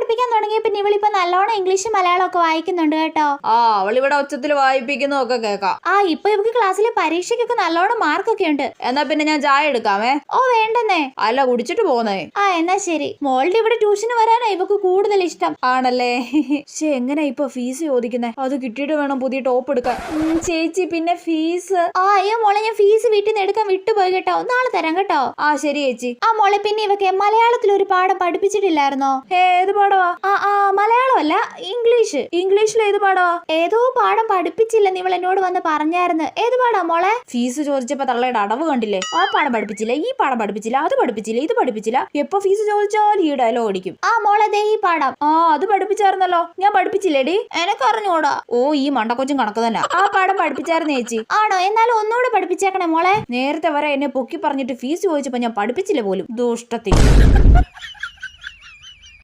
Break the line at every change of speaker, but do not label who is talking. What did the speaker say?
പഠിപ്പിക്കാൻ തുടങ്ങിയ പിന്നെ ഇവളിപ്പോ നല്ലോണം ഇംഗ്ലീഷും മലയാളം ഒക്കെ വായിക്കുന്നുണ്ട് കേട്ടോ.
അവളിവിടെ ഉച്ചത്തിൽ വായിപ്പിക്കുന്നതൊക്കെ കേക്കാം.
ഇപ്പൊ ഇവക്ക് ക്ലാസ്സിലെ പരീക്ഷയ്ക്കൊക്കെ നല്ലോണം മാർക്കൊക്കെ ഉണ്ട്.
എന്നാ പിന്നെ ഞാൻ ചായ എടുക്കാമേ.
വേണ്ടെന്നേ.
അല്ല, കുടിച്ചിട്ട് പോന്നേ.
എന്നാ ശരി. മോളുടെ ഇവിടെ ട്യൂഷന് വരാനാ ഇവക്ക് കൂടുതൽ ഇഷ്ടം.
ആണല്ലേ? എങ്ങനെ ഇപ്പൊ ഫീസ് ചോദിക്കുന്നേ? അത് കിട്ടിയിട്ട് വേണം പുതിയ ടോപ്പ് എടുക്കാൻ. ചേച്ചി പിന്നെ ഫീസ്?
അയ്യോ മോളെ, ഞാൻ ഫീസ് വീട്ടിൽ നിന്ന് എടുക്കാൻ വിട്ടുപോയി കേട്ടോ. നാളെ തരാം കേട്ടോ.
ശരി ചേച്ചി.
മോളെ, പിന്നെ ഇവക്ക് മലയാളത്തിൽ ഒരു പാഠം പഠിപ്പിച്ചിട്ടില്ലായിരുന്നോ?
ഏത് പാടവാ?
മലയാളം അല്ല, ഇംഗ്ലീഷ്.
ഇംഗ്ലീഷിൽ ഏത് പാടവാ?
ഏതോ പാഠം പഠിപ്പിച്ചില്ലെന്ന് ഇവൾ എന്നോട് വന്ന് പറഞ്ഞായിരുന്നു. ഏത് പാടാ മോളെ?
ഫീസ് ചോദിച്ചപ്പോ തള്ളയുടെ അടവ് കണ്ടില്ലേ? ആ പാഠം പഠിപ്പിച്ചില്ല, ഈ പാഠം പഠിപ്പിച്ചില്ല, അത് പഠിപ്പിച്ചില്ല, ഇത് പഠിപ്പിച്ചില്ല. എപ്പോ ഫീസ് ചോദിച്ചാൽ ഈ ഡയലോഗ് അടിക്കും.
മോളെ, ദേ ഈ പാഠം.
അത് പഠിപ്പിച്ചായിരുന്നല്ലോ. ഞാൻ പഠിപ്പിച്ചില്ലേടി?
എനക്കറിഞ്ഞൂടാ.
ഈ മണ്ടക്കൊച്ചും കണക്ക് തന്നെ. ആ പാഠം പഠിപ്പിച്ചായിരുന്നു ചേച്ചി.
ആണോ? എന്നാലും ഒന്നുകൂടെ പഠിപ്പിച്ചേക്കണേ മോളെ.
നേരത്തെ വരെ എന്നെ പൊക്കി പറഞ്ഞിട്ട് ഫീസ് ചോദിച്ചപ്പോ ഞാൻ പഠിപ്പിച്ചില്ല പോലും. ദുഷ്ടത്തി.